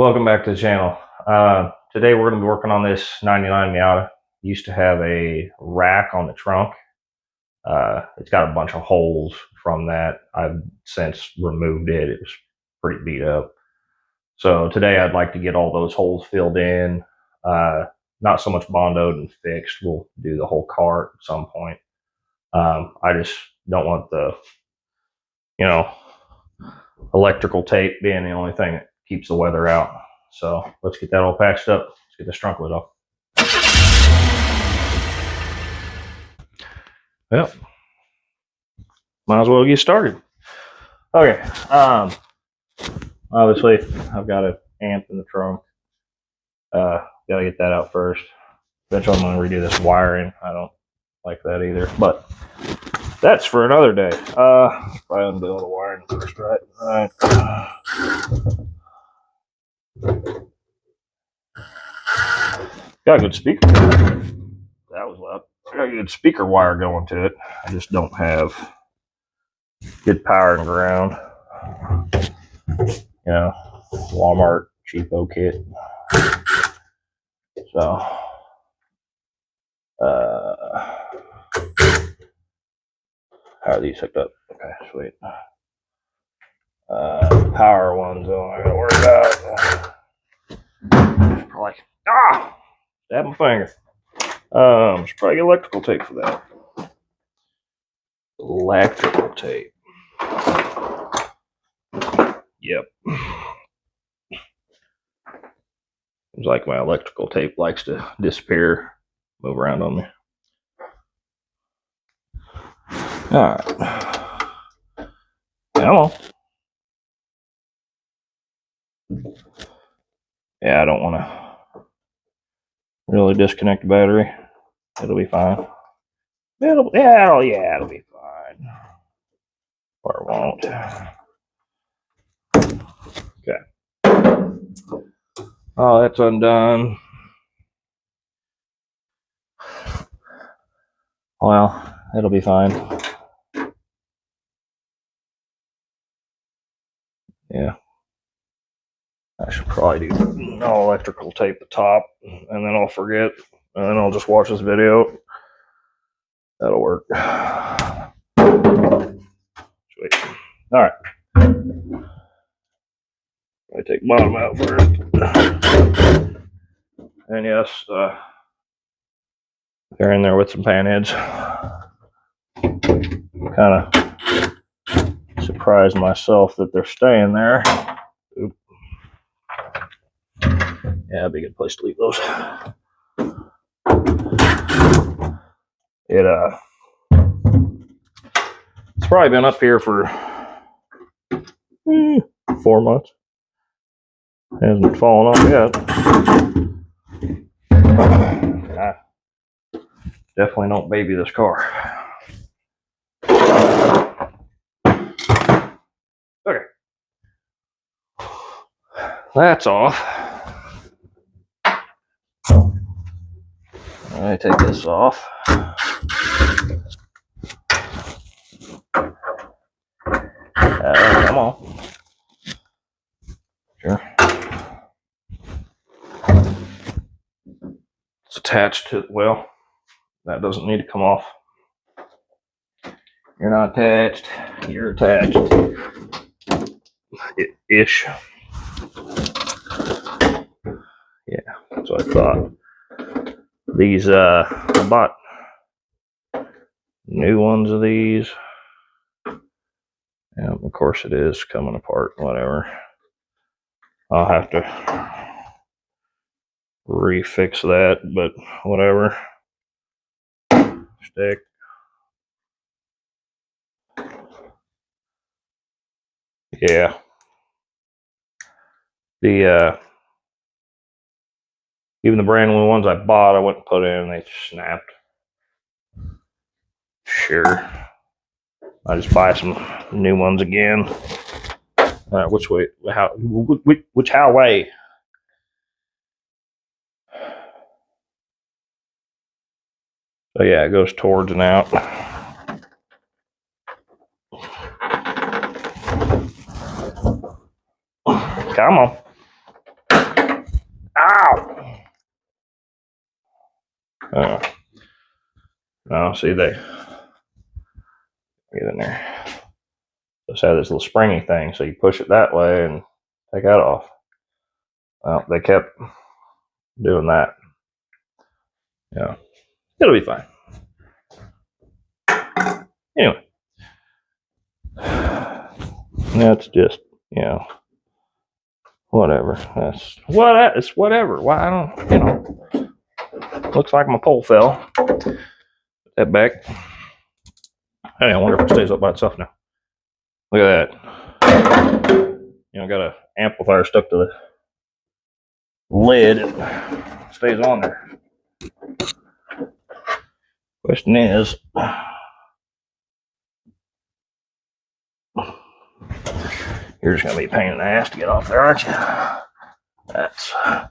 Welcome back to the channel. Today we're going to be working on this 99 Miata. Used to have a rack on the trunk. It's got a bunch of holes from that. I've since removed it. It was pretty beat up. So today I'd like to get all those holes filled in. Not so much bondoed and fixed. We'll do the whole car at some point. I just don't want the, electrical tape being the only thing that keeps the weather out. So let's get that all patched up. Let's get this trunk lid off. Yep. Might as well get started. Okay. Obviously I've got an amp in the trunk. Gotta get that out first. Eventually I'm gonna redo this wiring. I don't like that either, but that's for another day. Probably undo all the wiring first, right? All right. Got a good speaker. That was loud. Got a good speaker wire going to it. I just don't have good power and ground. Walmart cheapo kit. So, how are these hooked up? Okay, sweet. Power ones, though, I gotta worry about. Probably, stab my finger. Should probably get electrical tape for that. Electrical tape. Yep. Seems like my electrical tape likes to disappear, move around on me. Alright. Come on. Yeah, I don't want to really disconnect the battery. It'll be fine. It'll be fine. Or it won't. Okay. Oh, that's undone. Well, it'll be fine. Yeah. I should probably do no electrical tape at the top, and then I'll forget, and then I'll just watch this video. That'll work. Sweet. All right. I take bottom out first. And yes, they're in there with some pan heads. Kind of surprised myself that they're staying there. Oop. Yeah, that'd be a good place to leave those. It's probably been up here for 4 months. Hasn't fallen off yet. I definitely don't baby this car. Okay. That's off. I take this off. Come on. Sure. It's attached to, well, that doesn't need to come off. You're not attached. You're attached. Ish. Yeah, that's what I thought. These, I bought new ones of these. And of course it is coming apart, whatever. I'll have to refix that, but whatever. Stick. Yeah. Even the brand new ones I bought, I went and put in, they snapped. Sure. I just buy some new ones again. Which way? Which way? So yeah, it goes towards and out. Come on. No, see, they get in there. Just have this little springy thing, so you push it that way and take that off. Well, they kept doing that. Yeah, it'll be fine. Anyway, that's just, you know, whatever. That's what it's whatever. Why I don't, you know. Looks like my pole fell. Put that back. Hey, I wonder if it stays up by itself now. Look at that. You know, got an amplifier stuck to the lid. It stays on there. Question is, you're just gonna be a pain in the ass to get off there, aren't you? That's. I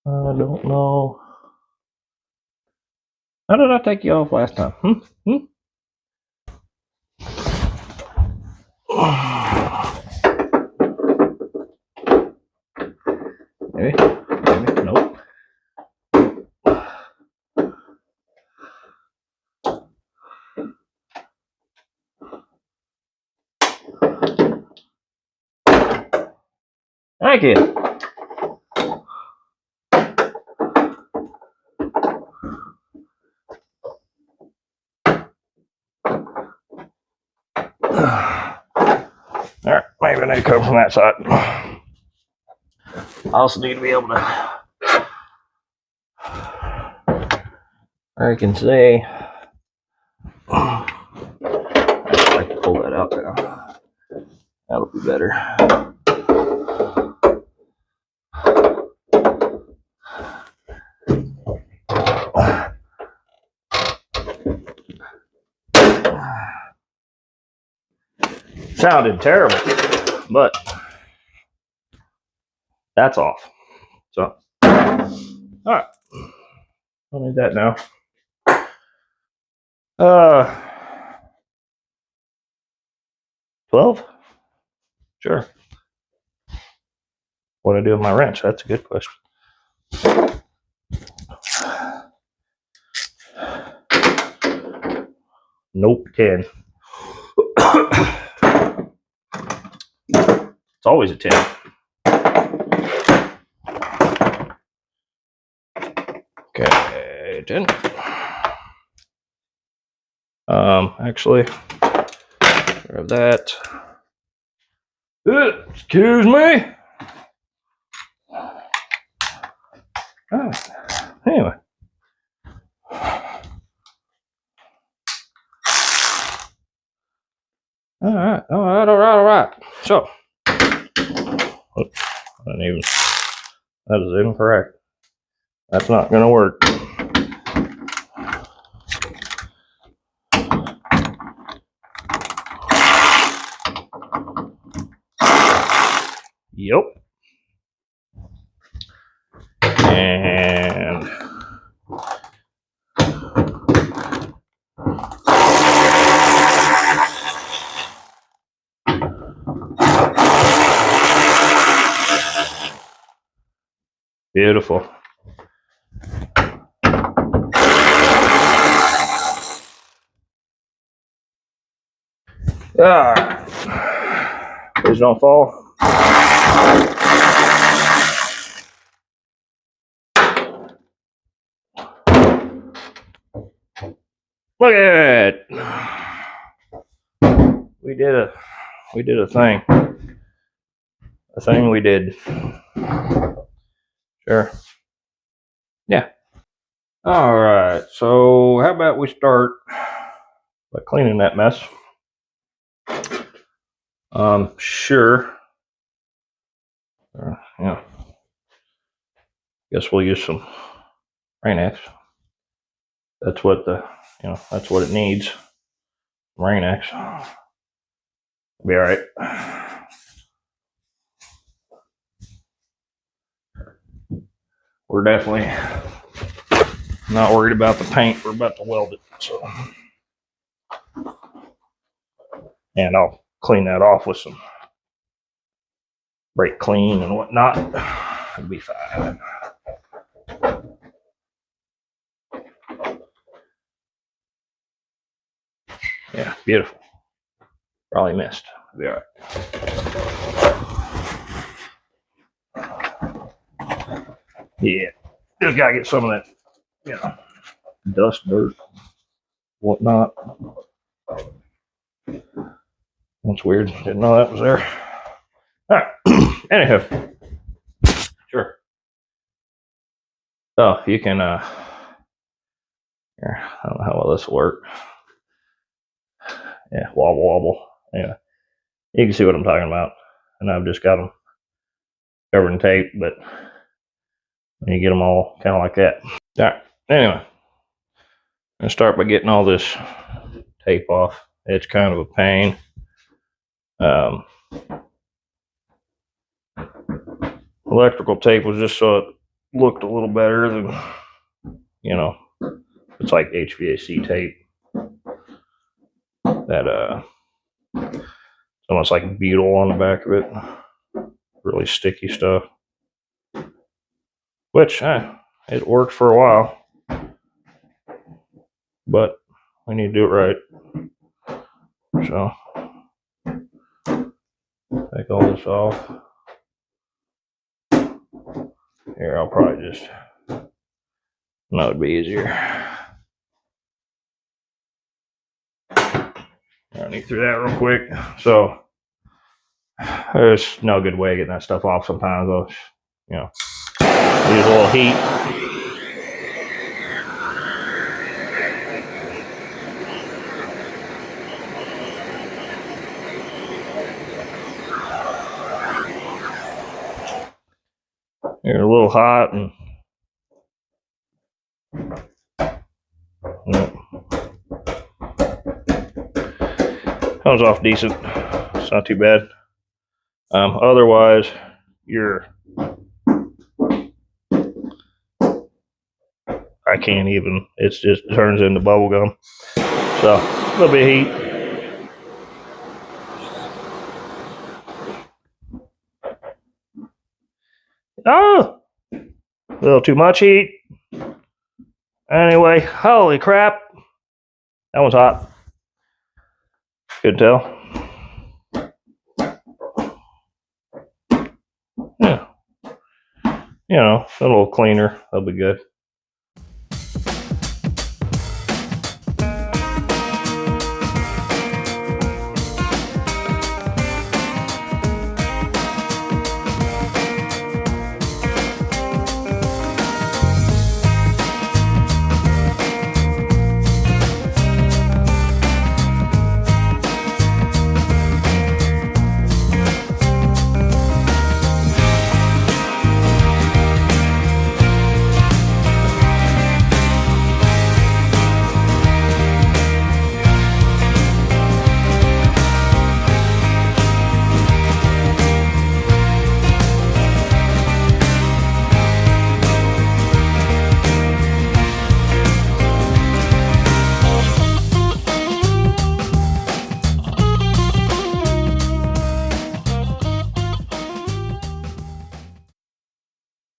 don't know. How did I take you off last time? Maybe, nope. Thank you. All right, maybe I need to come from that side. I also need to be able to. I can see. I can pull that out now. That'll be better. Sounded terrible, but that's off. So, all right. Don't need that now. 12? Sure. What do I do with my wrench? That's a good question. Nope, 10. It's always a 10. Okay, 10. Actually, grab that. Excuse me. Anyway. All right. So, that is incorrect. That's not going to work. Yep. And beautiful. Please don't fall. Look at it. We did a thing. A thing we did. Sure. Yeah. All right. So how about we start by cleaning that mess? Sure. Yeah. Guess we'll use some Rain-X. That's what that's what it needs. Rain-X. Be all right. We're definitely not worried about the paint. We're about to weld it. So And I'll clean that off with some brake clean and whatnot. It'll be fine. Yeah, beautiful. Probably missed. It'll be all right. Yeah, just gotta get some of that, you know, dust, dirt, whatnot. That's weird. Didn't know that was there. All right. Anyhow, sure. So you can, here, I don't know how well this will work. Yeah, wobble, wobble. Yeah, you can see what I'm talking about. And I've just got them covered in tape, but you get them all kind of like that. All right. Anyway, I'm gonna start by getting all this tape off. It's kind of a pain. Electrical tape was just so it looked a little better than, you know, it's like HVAC tape. That it's almost like butyl on the back of it. Really sticky stuff. Which it worked for a while, but we need to do it right. So take all this off. Here, I'll probably just, no, it'd be easier. Running through that real quick. So there's no good way of getting that stuff off sometimes. I'll, you know, use a little heat. You're a little hot and comes off decent. It's not too bad. Otherwise, I can't even. It's just turns into bubble gum. So a little bit of heat. Oh, a little too much heat. Anyway, holy crap. That one's hot. Good tell. Yeah. You know, a little cleaner. That'll be good.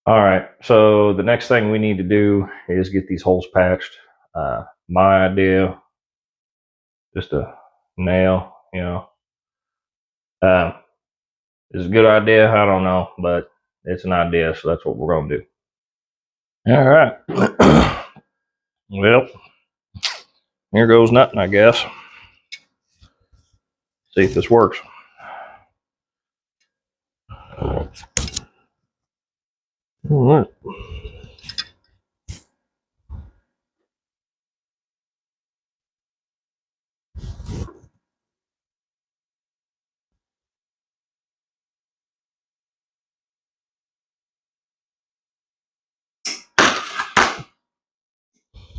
All right, so the next thing we need to do is get these holes patched. My idea, just a nail, you know. Is a good idea? I don't know, but it's an idea, so that's what we're going to do. All right. Well, here goes nothing, I guess. See if this works. All right.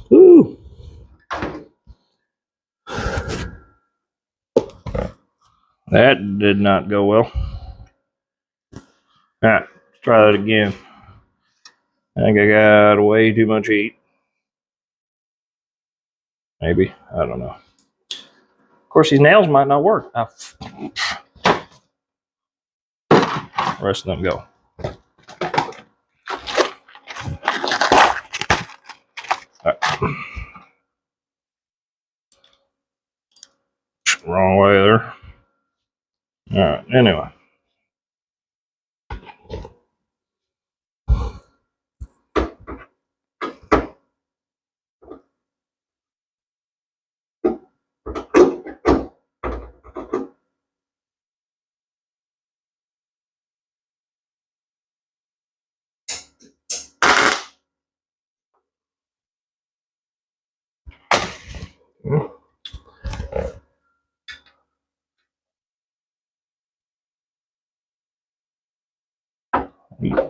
Woo. That did not go well. All right, let's try that again. I think I got way too much heat. Maybe. I don't know. course, these nails might not work. The rest of them go. All right. Wrong way there. All right, anyway.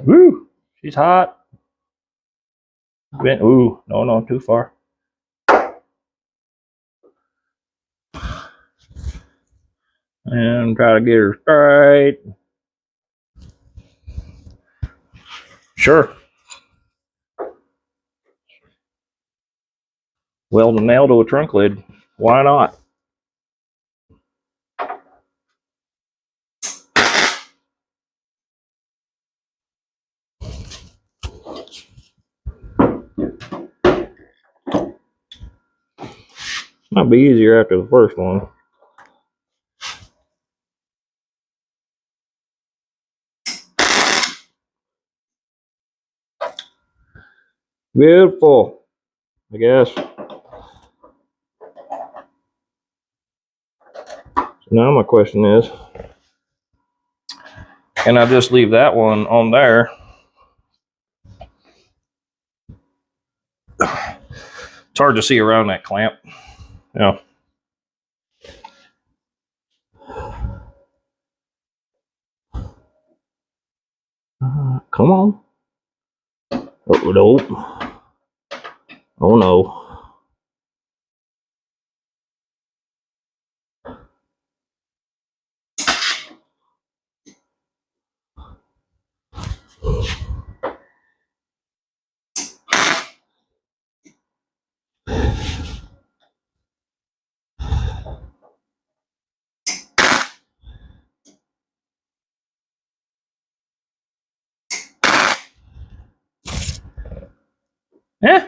Woo! She's hot. Ooh, no, too far. And try to get her straight. Sure. Weld a nail to a trunk lid. Why not? Might be easier after the first one. Beautiful, I guess. So now my question is, can I just leave that one on there? It's hard to see around that clamp. Yeah. Come on. Oh, no. Oh, no. Yeah.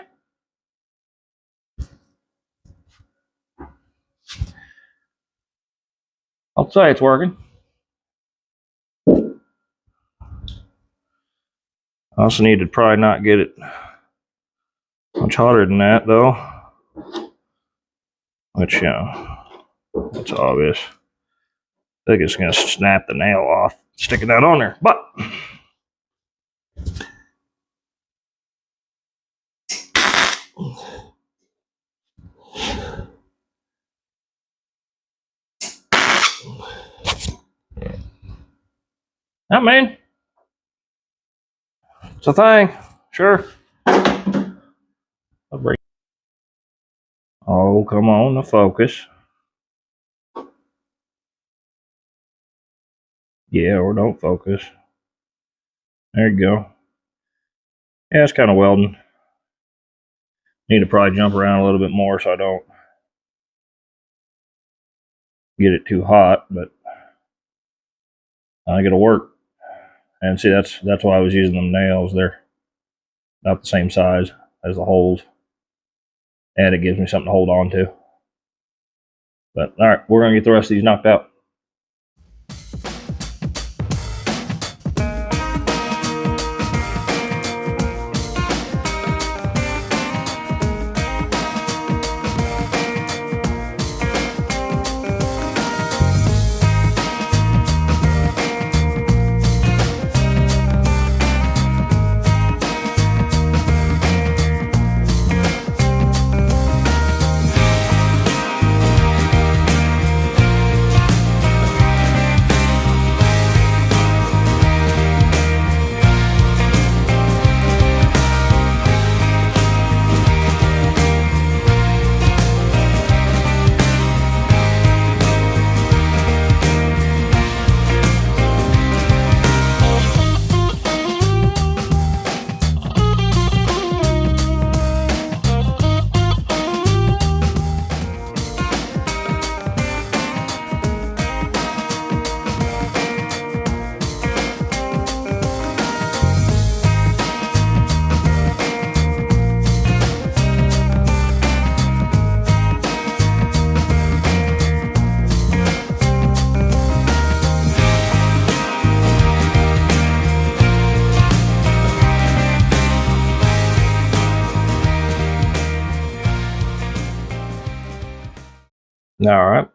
I'll say it's working. I also need to probably not get it much hotter than that, though. Which, that's obvious. I think it's going to snap the nail off sticking that on there. But I mean, it's a thing. Sure. I'll break. Oh, come on, the focus. Yeah, or don't focus. There you go. Yeah, it's kind of welding. Need to probably jump around a little bit more so I don't get it too hot, but I think it'll work. And see, that's why I was using them nails. They're about the same size as the holes, and it gives me something to hold on to. But all right, we're gonna get the rest of these knocked out. All right.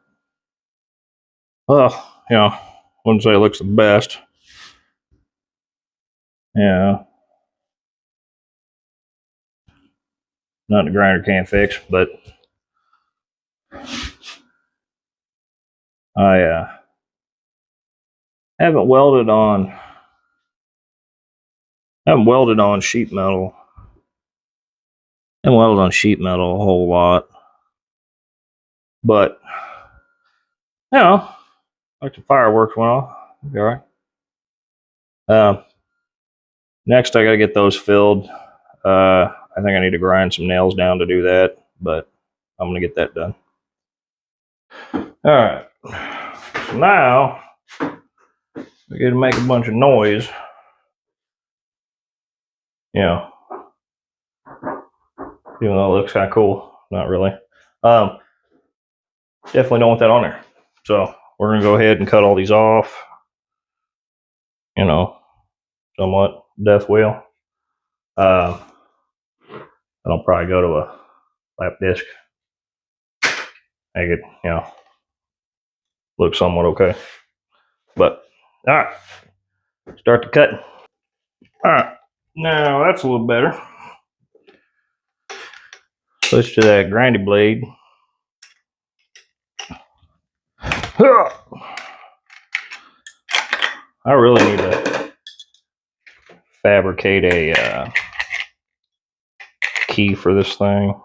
Well, you know, wouldn't say it looks the best. Yeah, nothing the grinder can't fix, but I haven't welded on sheet metal. I haven't welded on sheet metal a whole lot, but you know, like the fireworks went off. Be all right. Next, I gotta get those filled. I think I need to grind some nails down to do that, but I'm gonna get that done. All right. So now we get to make a bunch of noise. You know, even though it looks kind of cool, not really. Definitely don't want that on there. So we're gonna go ahead and cut all these off. You know, somewhat death wheel. And I'll probably go to a lap disc. Make it, you know, look somewhat okay. But all right, start the cutting. All right, now that's a little better. Switch to that grindy blade. I really need to fabricate a key for this thing.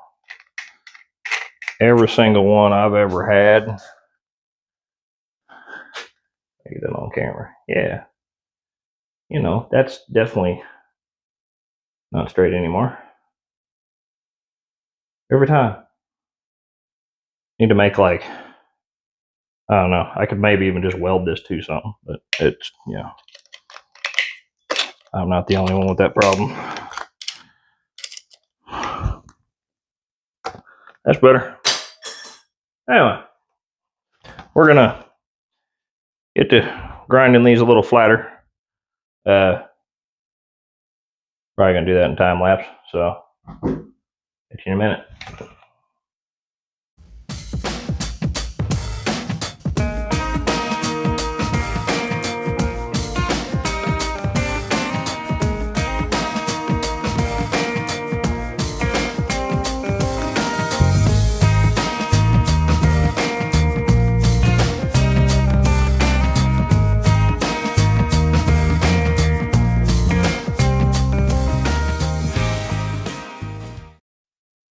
Every single one I've ever had. Get that on camera. Yeah. You know, that's definitely not straight anymore. Every time. Need to make like, I don't know, I could maybe even just weld this to something, but it's, you know, I'm not the only one with that problem. That's better. Anyway, we're gonna get to grinding these a little flatter. Probably gonna do that in time lapse, so catch you in a minute.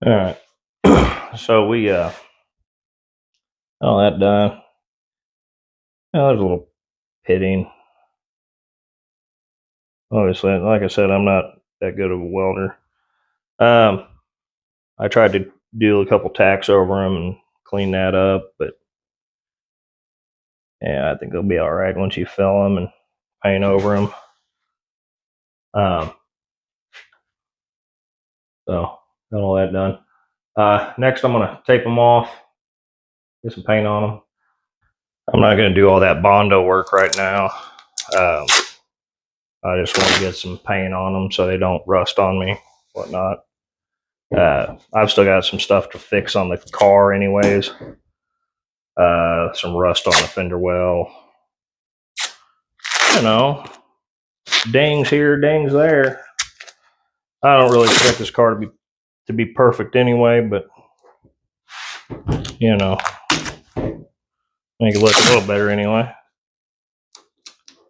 All right. So we all that done. Oh, there's a little pitting. Obviously, like I said, I'm not that good of a welder. I tried to do a couple tacks over them and clean that up, but yeah, I think they'll be all right once you fill them and paint over them. So got all that done. Next, I'm gonna tape them off, get some paint on them. I'm not gonna do all that Bondo work right now. I just want to get some paint on them so they don't rust on me, whatnot. I've still got some stuff to fix on the car, anyways. Some rust on the fender well. You know, dings here, dings there. I don't really expect this car to be perfect anyway, but you know, make it look a little better anyway.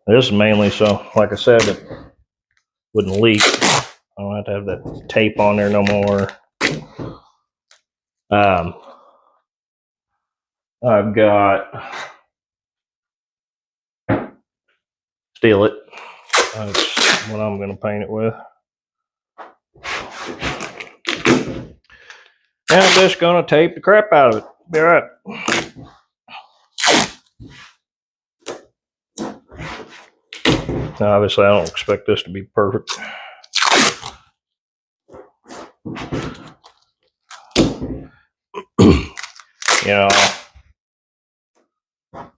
This is mainly so, like I said, it wouldn't leak. I don't have to have that tape on there no more. I've got Steel It. That's what I'm going to paint it with. And I'm just going to tape the crap out of it. Be all right. Now, obviously, I don't expect this to be perfect. You know, I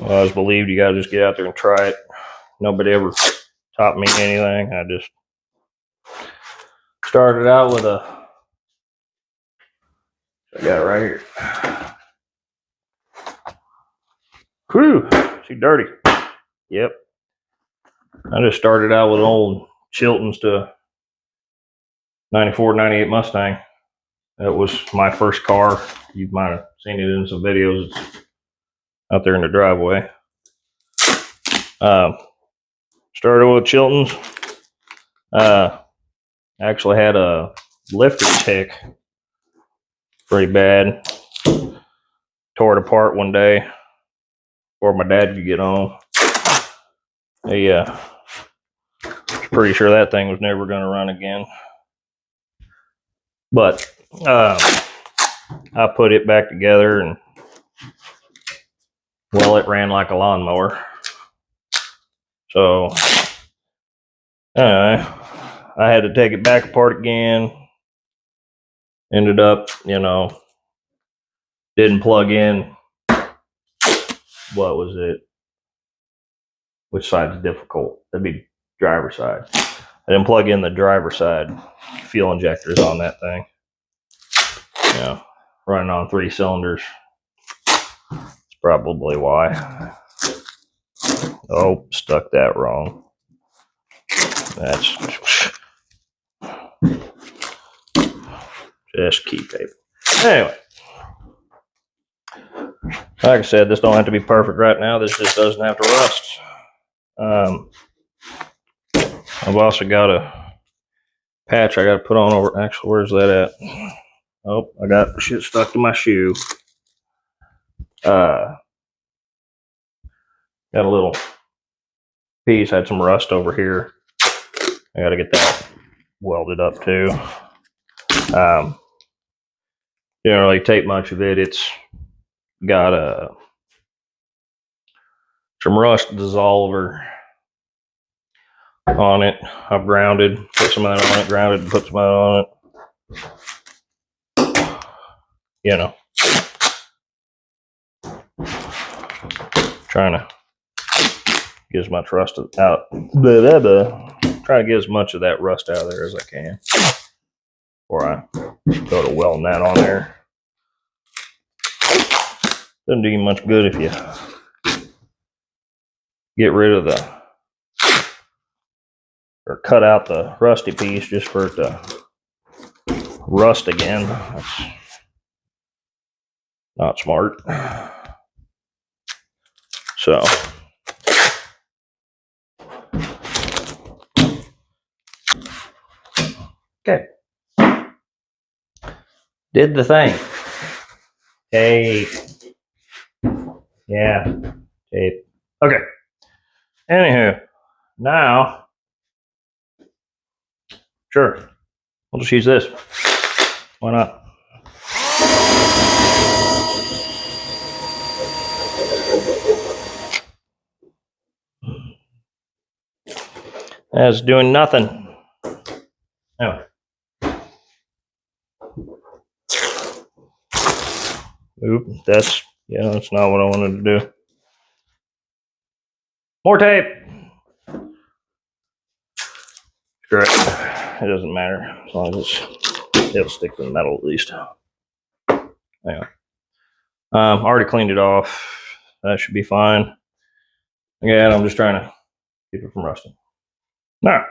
always believed you got to just get out there and try it. Nobody ever taught me anything. I just started out with I got right here? Whew, she's dirty. Yep. I just started out with old Chilton's to 94, 98 Mustang. That was my first car. You might have seen it in some videos. It's out there in the driveway. Started with Chilton's. Actually had a lifter tick pretty bad. Tore it apart one day before my dad could get home. I was pretty sure that thing was never going to run again. But I put it back together, and well, it ran like a lawnmower. So anyway, I had to take it back apart again. Ended up, didn't plug in. What was it? Which side's difficult? That'd be driver's side. I didn't plug in the driver's side fuel injectors on that thing. Running on 3 cylinders. That's probably why. Oh, stuck that wrong. That's just key tape. Anyway, like I said, this don't have to be perfect right now. This just doesn't have to rust. I've also got a patch I got to put on over. Actually, where's that at? Oh, I got shit stuck to my shoe. Got a little piece, had some rust over here. I got to get that welded up too. Didn't really take much of it. It's got some rust dissolver on it. I've grounded, put some of that on it, grounded, put some of that on it. Trying to get as much rust out. Trying to get as much of that rust out of there as I can before I go to welding that on there. Doesn't do you much good if you get rid of or cut out the rusty piece just for it to rust again. That's not smart. So okay, did the thing. Tape. Yeah, tape. Okay. Anywho, now, sure, we'll just use this. Why not? That's doing nothing. Anyway. Oop, that's not what I wanted to do. More tape. Screw it. It doesn't matter as long as it'll stick to the metal at least. Anyway, already cleaned it off. That should be fine. Again, I'm just trying to keep it from rusting. All right.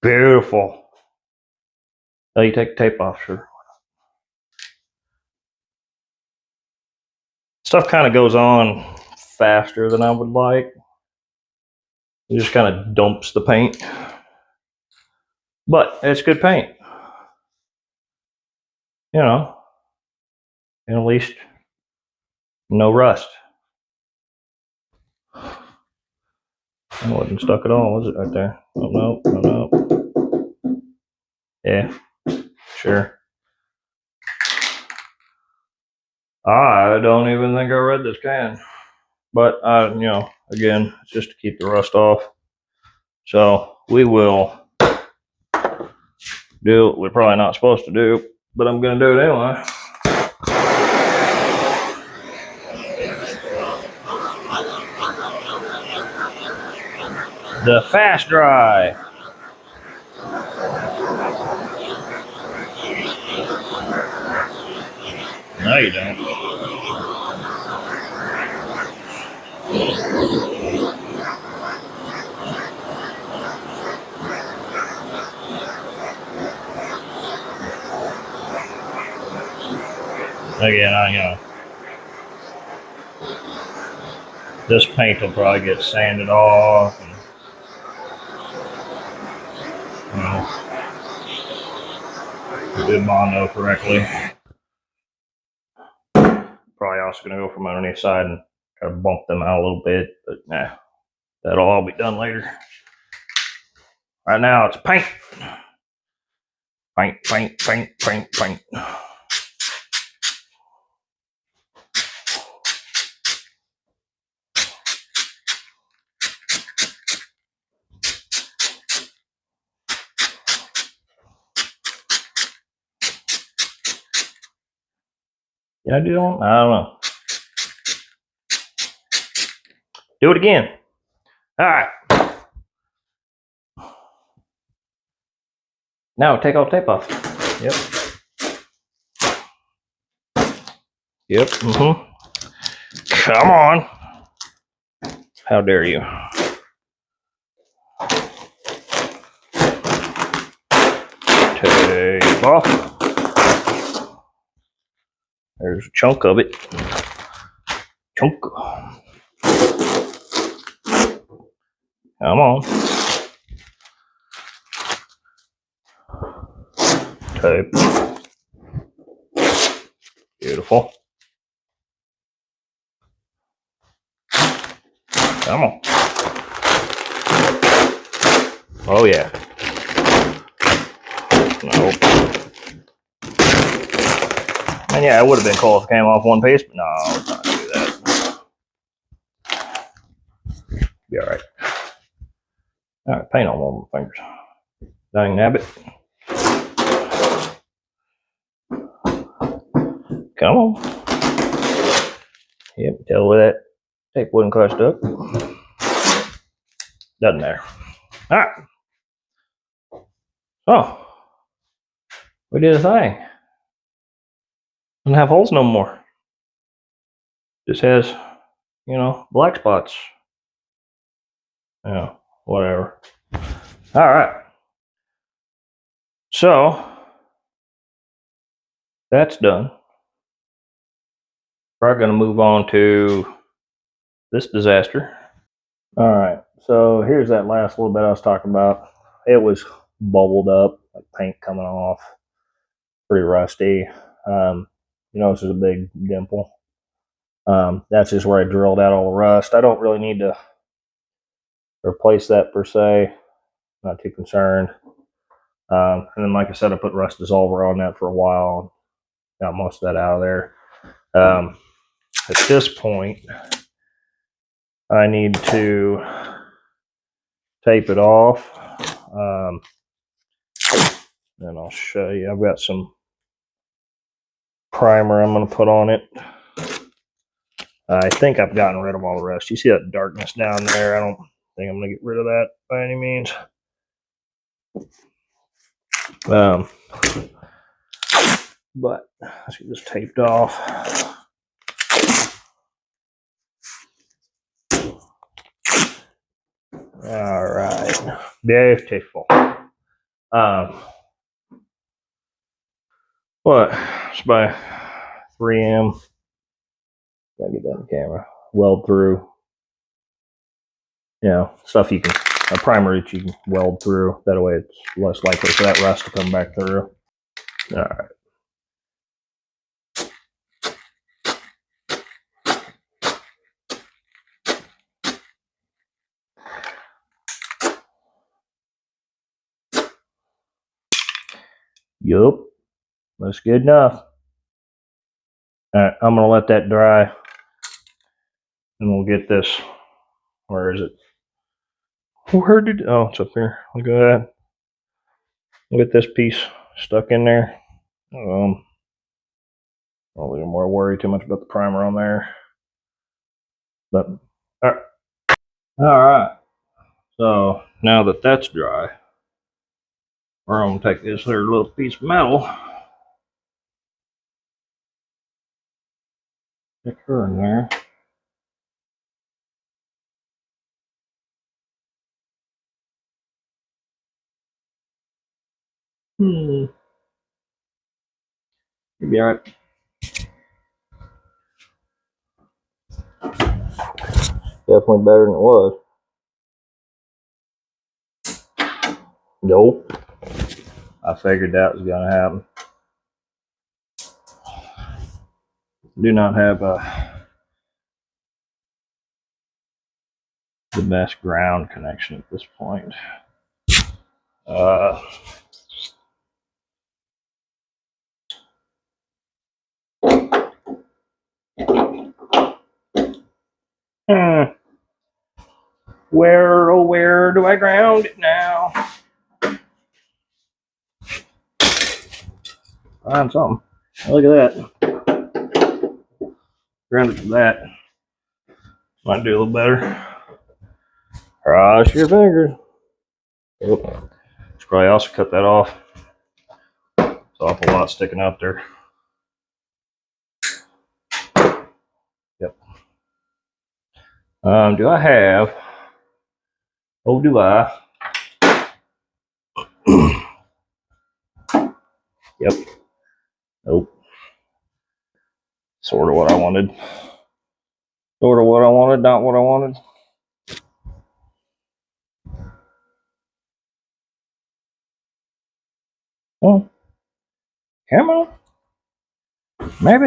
Beautiful. Oh, you take the tape off, sure. Stuff kind of goes on faster than I would like. It just kind of dumps the paint. But it's good paint. And at least no rust. It wasn't stuck at all, was it, right there? Oh, no. Yeah, sure. I don't even think I read this can, but again, it's just to keep the rust off. So we will do what we're probably not supposed to do, but I'm going to do it anyway. The fast dry. No, you don't. Again, this paint will probably get sanded off. And, did mono correctly. Probably also going to go from underneath side and try to bump them out a little bit, but nah, that'll all be done later. Right now it's paint. Paint, paint, paint, paint, paint. Did I do that one? I don't know. Do it again. All right. Now take all the tape off. Yep. Yep. Come on. How dare you? Tape off. There's a chunk of it. Chunk. Come on. Tape. Beautiful. Come on. Oh yeah. Nope. And yeah, it would have been cool if it came off one piece, but no, let's not do that. Be alright. Alright, paint on one of my fingers. Dang nabbit. Come on. Yep, tell where that tape wasn't clutched up. Doesn't matter. Alright. Oh. We did a thing. Doesn't have holes no more. Just has, black spots. Yeah, whatever. Alright. So, that's done. We're going to move on to this disaster. Alright, so here's that last little bit I was talking about. It was bubbled up, like paint coming off. Pretty rusty. You notice there's a big dimple. That's just where I drilled out all the rust. I don't really need to replace that per se. Not too concerned. And then, like I said, I put rust dissolver on that for a while. Got most of that out of there. At this point, I need to tape it off. And I'll show you. I've got some primer I'm going to put on it. I think I've gotten rid of all the rust. You see that darkness down there? I don't think I'm going to get rid of that by any means. But let's get this taped off. All right, beautiful. What? It's by 3M. Gotta get that on camera. Weld through. Stuff you can, a primer that you can weld through. That way it's less likely for that rust to come back through. All right. Yup. That's good enough. All right, I'm gonna let that dry, and we'll get this. Where is it? Where did? Oh, it's up here. Look at that. Look at this piece stuck in there. Probably more worry too much about the primer on there. But all right. So now that that's dry, we're gonna take this there little piece of metal, stick her in there. You'll be all right. Definitely better than it was. Nope. I figured that was gonna happen. Do not have the best ground connection at this point. Uh, where, oh, where do I ground it now? Find something. Look at that. Ground it to that. Might do a little better. Cross your fingers. Oh, should probably also cut that off. It's an awful lot sticking out there. Yep. Do I have? Oh, do I? Yep. Nope. Sort of what I wanted. Sort of what I wanted, not what I wanted. Oh, come on. Maybe.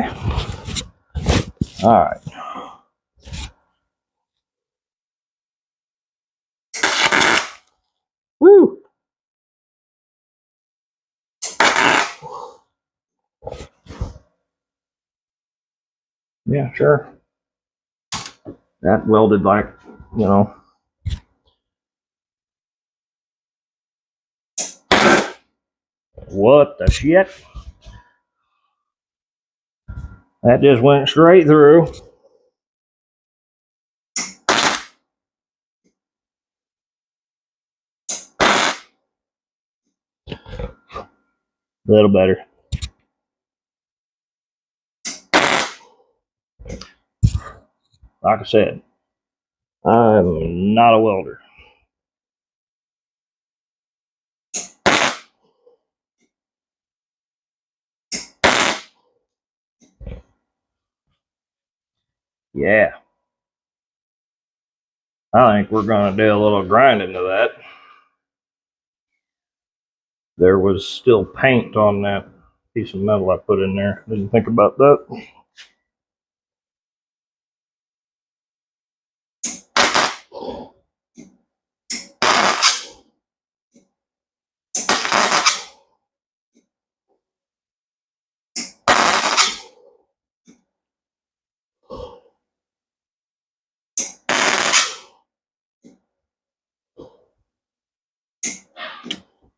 All right. Woo. Yeah, sure. That welded like, you know. What the shit? That just went straight through. A little better. Like I said, I'm not a welder. Yeah. I think we're going to do a little grinding to that. There was still paint on that piece of metal I put in there. Didn't think about that.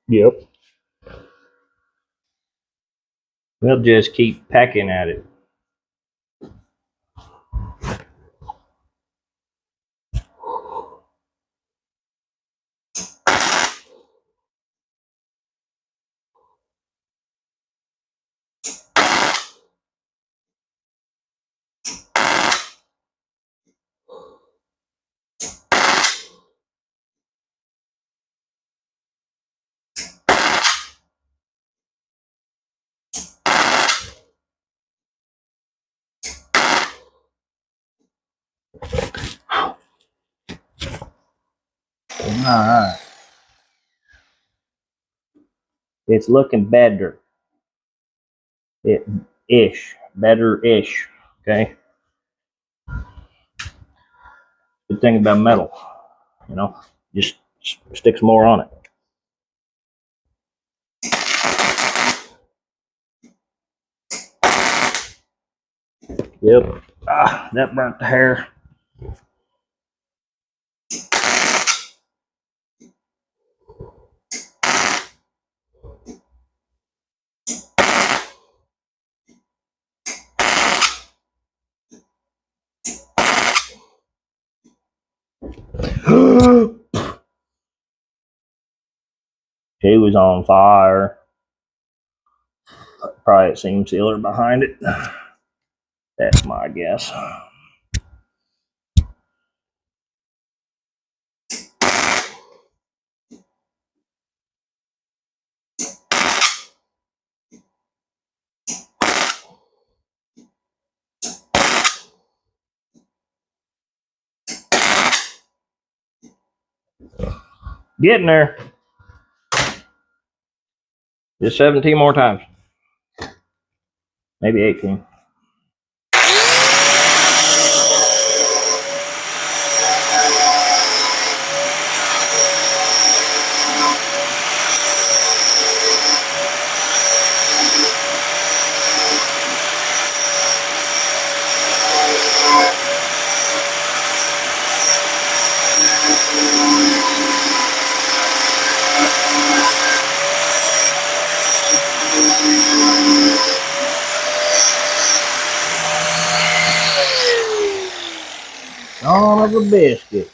Yep. We'll just keep pecking at it. Alright. It's looking better. Better-ish. Okay. Good thing about metal, you know, just sticks more on it. Yep. Ah, that burnt the hair. He was on fire. Probably a seam sealer behind it. That's my guess. Getting there. Just 17 more times. Maybe 18. Son of a biscuit.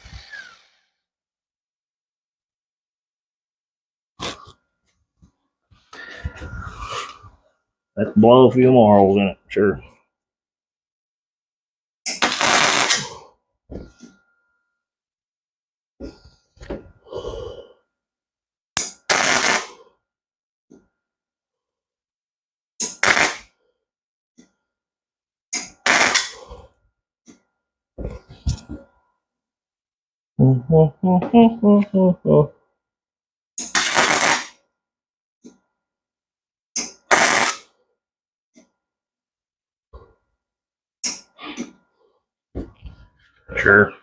Let's blow a few more holes in it, sure. Sure.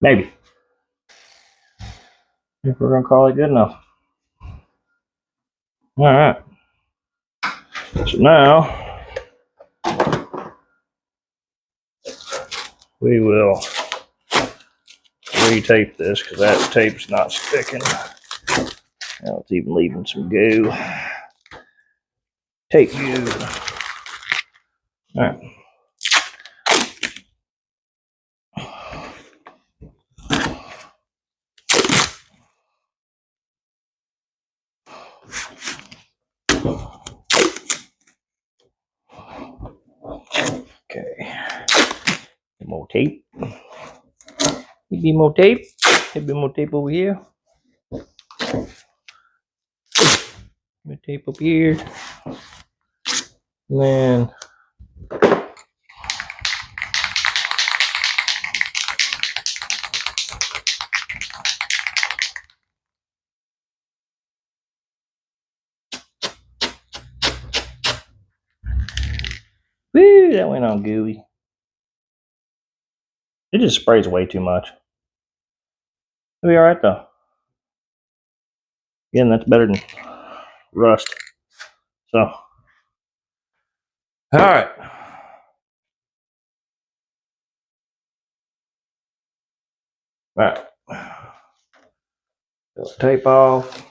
Maybe. If we're gonna call it good enough. Alright. So now we will re-tape this because that tape's not sticking. Now it's even leaving some goo. Tape goo. Alright. Okay. More tape. Maybe more tape. Maybe more tape over here. More tape up here. And then woo, that went on gooey. It just sprays way too much. It'll be alright though. Again, that's better than rust. So, alright. Alright. Tape off.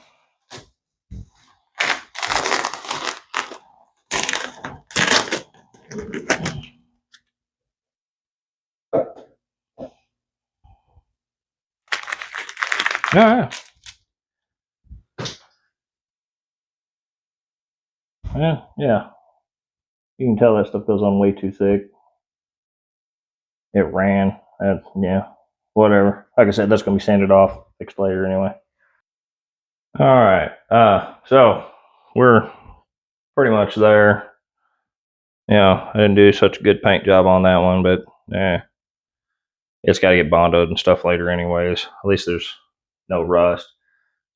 Alright. Yeah. You can tell that stuff goes on way too thick. It ran. Yeah. Whatever. Like I said, that's gonna be sanded off, fixed later anyway. Alright. So we're pretty much there. Yeah, I didn't do such a good paint job on that one, but it's got to get bondoed and stuff later anyways. At least there's no rust.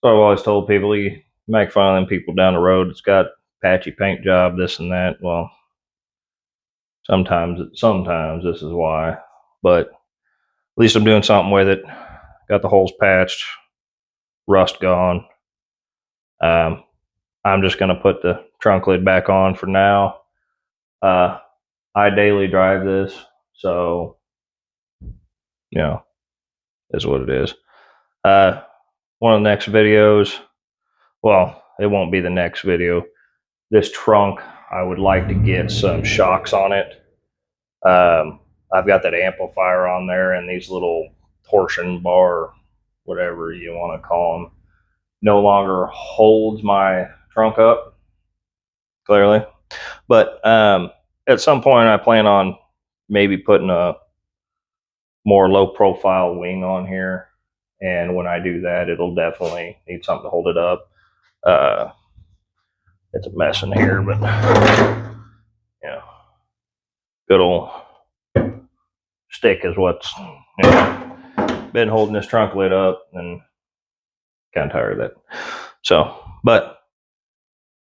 So I've always told people, you make fun of them people down the road that's got patchy paint job, this and that. Well, sometimes this is why, but at least I'm doing something with it. Got the holes patched, rust gone. I'm just going to put the trunk lid back on for now. I daily drive this, so is what it is. One of the next videos, well, it won't be the next video. This trunk, I would like to get some shocks on it. I've got that amplifier on there, and these little torsion bar, whatever you want to call them, no longer holds my trunk up, clearly. But at some point, I plan on maybe putting a more low profile wing on here. And when I do that, it'll definitely need something to hold it up. It's a mess in here, but good old stick is what's been holding this trunk lid up, and kind of tired of that. So, but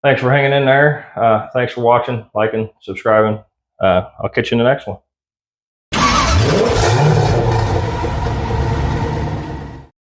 thanks for hanging in there. Thanks for watching, liking, subscribing. I'll catch you in the next one.